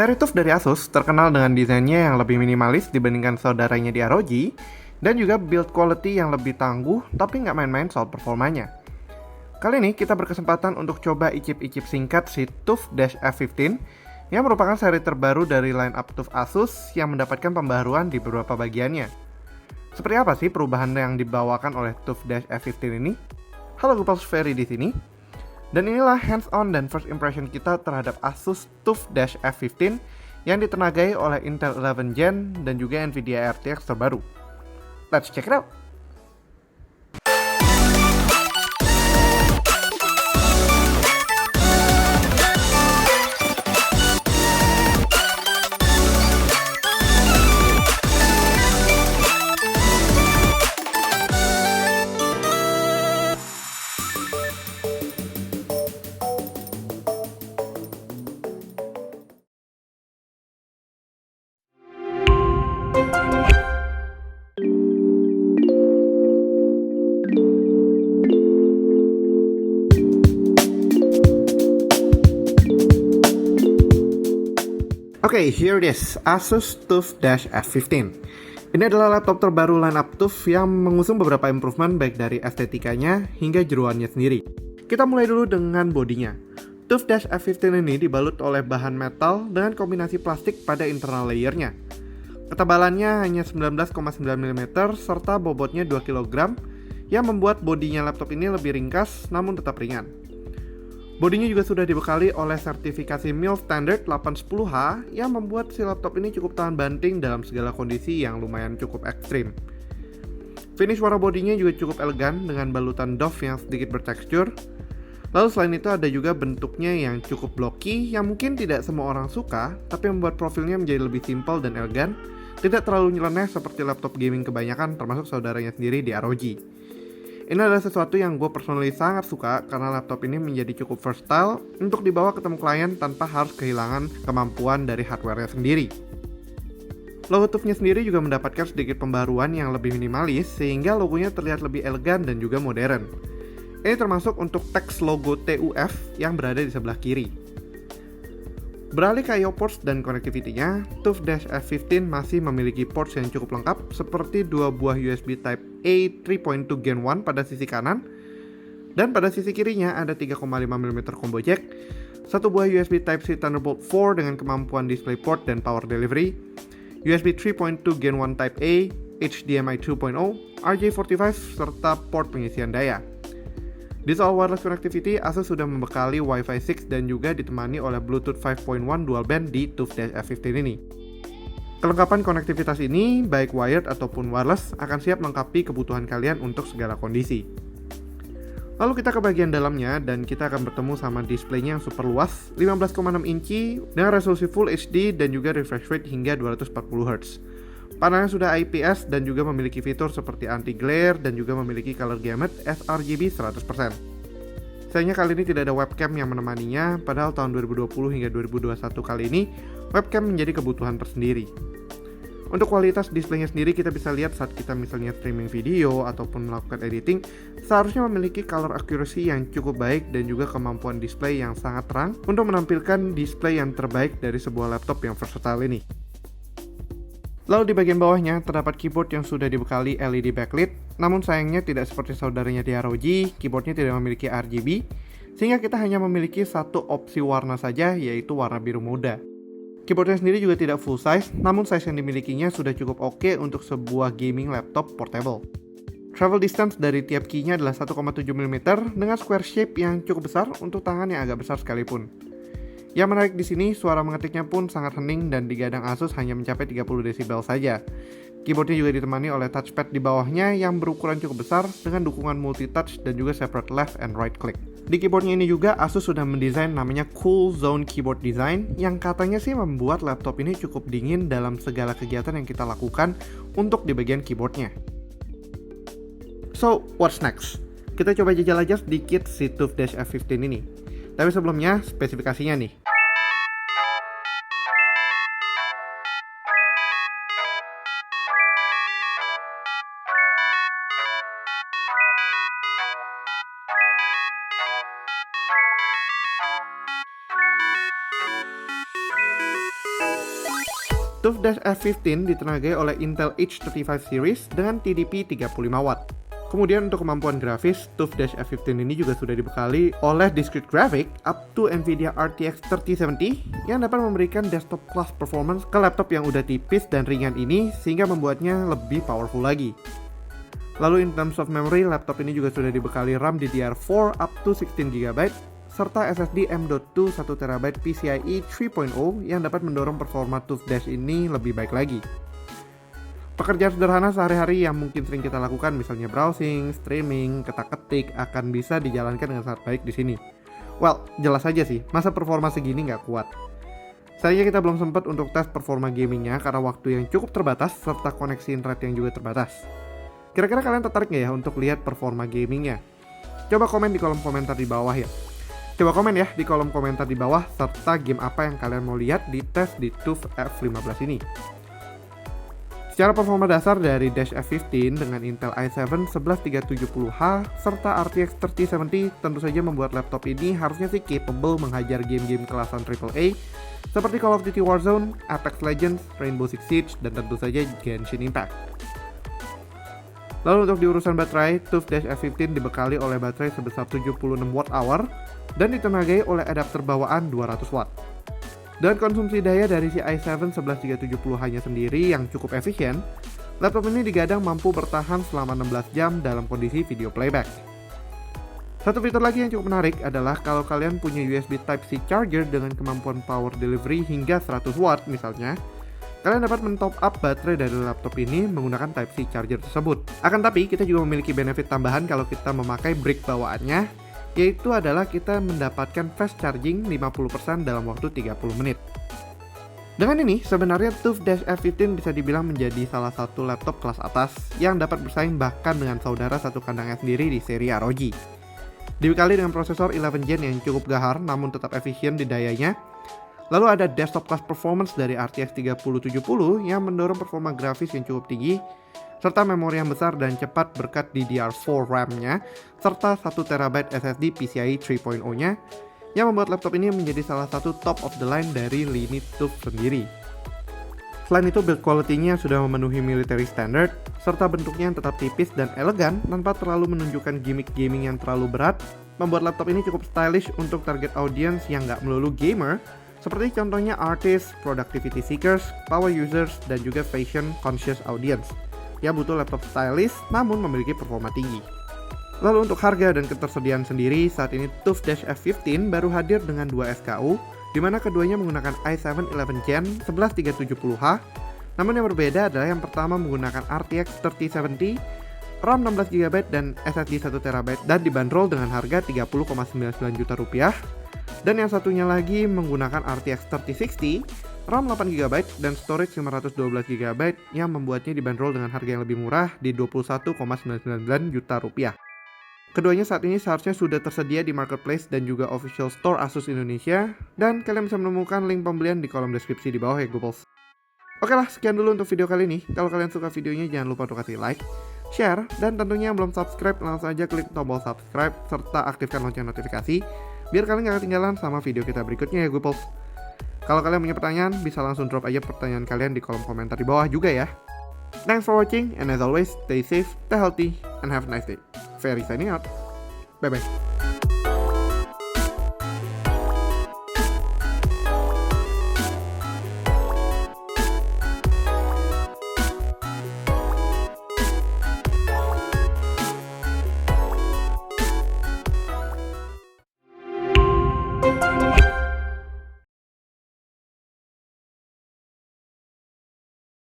Seri TUF dari Asus terkenal dengan desainnya yang lebih minimalis dibandingkan saudaranya di ROG, dan juga build quality yang lebih tangguh tapi nggak main-main soal performanya. Kali ini kita berkesempatan untuk coba icip-icip singkat si TUF F15 yang merupakan seri terbaru dari lineup TUF Asus yang mendapatkan pembaharuan di beberapa bagiannya. Seperti apa sih perubahan yang dibawakan oleh TUF F15 ini? Halo, gue Pals Ferry di sini. Dan inilah hands-on dan first impression kita terhadap Asus TUF F15 yang ditenagai oleh Intel 11 Gen dan juga Nvidia RTX terbaru. Let's check it out! Oke, here it is, Asus TUF F15. Ini adalah laptop terbaru lineup TUF yang mengusung beberapa improvement baik dari estetikanya hingga jeroannya sendiri. Kita mulai dulu dengan bodinya. TUF F15 ini dibalut oleh bahan metal dengan kombinasi plastik pada internal layernya. Ketebalannya hanya 19,9 mm serta bobotnya 2 kg yang membuat bodinya laptop ini lebih ringkas namun tetap ringan. Bodinya juga sudah dibekali oleh sertifikasi MIL Standard 810H yang membuat si laptop ini cukup tahan banting dalam segala kondisi yang lumayan cukup ekstrim. Finish warna bodinya juga cukup elegan dengan balutan doff yang sedikit bertekstur. Lalu selain itu ada juga bentuknya yang cukup blocky yang mungkin tidak semua orang suka, tapi membuat profilnya menjadi lebih simpel dan elegan, tidak terlalu nyeleneh seperti laptop gaming kebanyakan termasuk saudaranya sendiri di ROG. Ini adalah sesuatu yang gue personally sangat suka karena laptop ini menjadi cukup versatile untuk dibawa ketemu klien tanpa harus kehilangan kemampuan dari hardware-nya sendiri. Logo TUF-nya sendiri juga mendapatkan sedikit pembaruan yang lebih minimalis sehingga logonya terlihat lebih elegan dan juga modern. Ini termasuk untuk teks logo TUF yang berada di sebelah kiri. Beralih ke I/O ports dan connectivity-nya, TUF F15 masih memiliki ports yang cukup lengkap seperti dua buah USB Type-A 3.2 Gen 1 pada sisi kanan, dan pada sisi kirinya ada 3,5 mm combo jack, satu buah USB Type-C Thunderbolt 4 dengan kemampuan DisplayPort dan power delivery, USB 3.2 Gen 1 Type-A, HDMI 2.0, RJ45 serta port pengisian daya. Di soal wireless connectivity, Asus sudah membekali Wi-Fi 6 dan juga ditemani oleh Bluetooth 5.1 dual band di TUF F15 ini. Kelengkapan konektivitas ini, baik wired ataupun wireless, akan siap melengkapi kebutuhan kalian untuk segala kondisi. Lalu kita ke bagian dalamnya dan kita akan bertemu sama displaynya yang super luas, 15,6 inci dengan resolusi Full HD dan juga refresh rate hingga 240Hz. Panelnya sudah IPS dan juga memiliki fitur seperti anti-glare dan juga memiliki color gamut sRGB 100%. Sayangnya kali ini tidak ada webcam yang menemaninya, padahal tahun 2020 hingga 2021 kali ini, webcam menjadi kebutuhan tersendiri. Untuk kualitas displaynya sendiri kita bisa lihat saat kita misalnya streaming video ataupun melakukan editing, seharusnya memiliki color accuracy yang cukup baik dan juga kemampuan display yang sangat terang untuk menampilkan display yang terbaik dari sebuah laptop yang versatile ini. Lalu di bagian bawahnya terdapat keyboard yang sudah dibekali LED backlit, namun sayangnya tidak seperti saudaranya di ROG, keyboardnya tidak memiliki RGB, sehingga kita hanya memiliki satu opsi warna saja, yaitu warna biru muda. Keyboardnya sendiri juga tidak full size, namun size yang dimilikinya sudah cukup oke untuk sebuah gaming laptop portable. Travel distance dari tiap key-nya adalah 1,7 mm dengan square shape yang cukup besar untuk tangan yang agak besar sekalipun. Yang menarik di sini, suara mengetiknya pun sangat hening dan di gadang Asus hanya mencapai 30 desibel saja. Keyboardnya juga ditemani oleh touchpad di bawahnya yang berukuran cukup besar dengan dukungan multi-touch dan juga separate left and right click. Di keyboardnya ini juga Asus sudah mendesain namanya Cool Zone Keyboard Design yang katanya sih membuat laptop ini cukup dingin dalam segala kegiatan yang kita lakukan untuk di bagian keyboardnya. So, what's next? Kita coba jajal aja sedikit si TUF F15 ini. Tapi sebelumnya, spesifikasinya nih. TUF F15 ditenagai oleh Intel H35 series dengan TDP 35W. Kemudian untuk kemampuan grafis, TUF F15 ini juga sudah dibekali oleh discrete graphic up to Nvidia RTX 3070 yang dapat memberikan desktop class performance ke laptop yang udah tipis dan ringan ini sehingga membuatnya lebih powerful lagi. Lalu in terms of memory, laptop ini juga sudah dibekali RAM DDR4 up to 16GB serta SSD M.2 1TB PCIe 3.0 yang dapat mendorong performa TUF Dash ini lebih baik lagi. Pekerjaan sederhana sehari-hari yang mungkin sering kita lakukan, misalnya browsing, streaming, ketik-ketik, akan bisa dijalankan dengan sangat baik di sini. Well, jelas aja sih, masa performa segini nggak kuat. Sayangnya kita belum sempat untuk tes performa gamingnya karena waktu yang cukup terbatas serta koneksi internet yang juga terbatas. Kira-kira kalian tertarik nggak ya untuk lihat performa gamingnya? Coba komen di kolom komentar di bawah ya. Coba komen ya di kolom komentar di bawah serta game apa yang kalian mau lihat di tes di TUF F15 ini. Secara performa dasar dari Dash F15 dengan Intel i7 11370H serta RTX 3070 tentu saja membuat laptop ini harusnya sih capable menghajar game-game kelasan AAA seperti Call of Duty Warzone, Apex Legends, Rainbow Six Siege, dan tentu saja Genshin Impact. Lalu untuk di urusan baterai, TUF F15 dibekali oleh baterai sebesar 76Wh dan ditenagai oleh adapter bawaan 200W. Dan konsumsi daya dari si i7 11370H-nya sendiri yang cukup efisien, laptop ini digadang mampu bertahan selama 16 jam dalam kondisi video playback. Satu fitur lagi yang cukup menarik adalah kalau kalian punya USB Type-C charger dengan kemampuan power delivery hingga 100W misalnya, kalian dapat men-top up baterai dari laptop ini menggunakan Type-C charger tersebut. Akan tapi, kita juga memiliki benefit tambahan kalau kita memakai brick bawaannya, yaitu adalah kita mendapatkan fast charging 50% dalam waktu 30 menit. Dengan ini, sebenarnya TUF F15 bisa dibilang menjadi salah satu laptop kelas atas yang dapat bersaing bahkan dengan saudara satu kandangnya sendiri di seri ROG. Dibekali dengan prosesor 11 Gen yang cukup gahar namun tetap efisien di dayanya. Lalu ada desktop class performance dari RTX 3070 yang mendorong performa grafis yang cukup tinggi, serta memori yang besar dan cepat berkat DDR4 RAM-nya, serta 1TB SSD PCIe 3.0-nya, yang membuat laptop ini menjadi salah satu top of the line dari lini TUF sendiri. Selain itu, build quality-nya sudah memenuhi military standard, serta bentuknya yang tetap tipis dan elegan tanpa terlalu menunjukkan gimmick gaming yang terlalu berat, membuat laptop ini cukup stylish untuk target audience yang nggak melulu gamer, seperti contohnya artists, productivity seekers, power users, dan juga fashion conscious audience yang butuh laptop stylish namun memiliki performa tinggi. Lalu untuk harga dan ketersediaan sendiri, saat ini TUF F15 baru hadir dengan 2 SKU, di mana keduanya menggunakan i7 11 Gen 11370H. Namun yang berbeda adalah yang pertama menggunakan RTX 3070, RAM 16GB dan SSD 1TB dan dibanderol dengan harga 30,99 juta rupiah. Dan yang satunya lagi menggunakan RTX 3060, RAM 8GB dan storage 512GB yang membuatnya dibanderol dengan harga yang lebih murah di 21,99 juta rupiah. Keduanya saat ini seharusnya sudah tersedia di marketplace dan juga official store Asus Indonesia, dan kalian bisa menemukan link pembelian di kolom deskripsi di bawah ya Gooples. Oke lah, sekian dulu untuk video kali ini. Kalau kalian suka videonya jangan lupa untuk kasih like, share, dan tentunya yang belum subscribe langsung aja klik tombol subscribe serta aktifkan lonceng notifikasi biar kalian gak ketinggalan sama video kita berikutnya ya Gooples. Kalau kalian punya pertanyaan, bisa langsung drop aja pertanyaan kalian di kolom komentar di bawah juga ya. Thanks for watching, and as always, stay safe, stay healthy, and have a nice day. Ferry signing out. Bye-bye.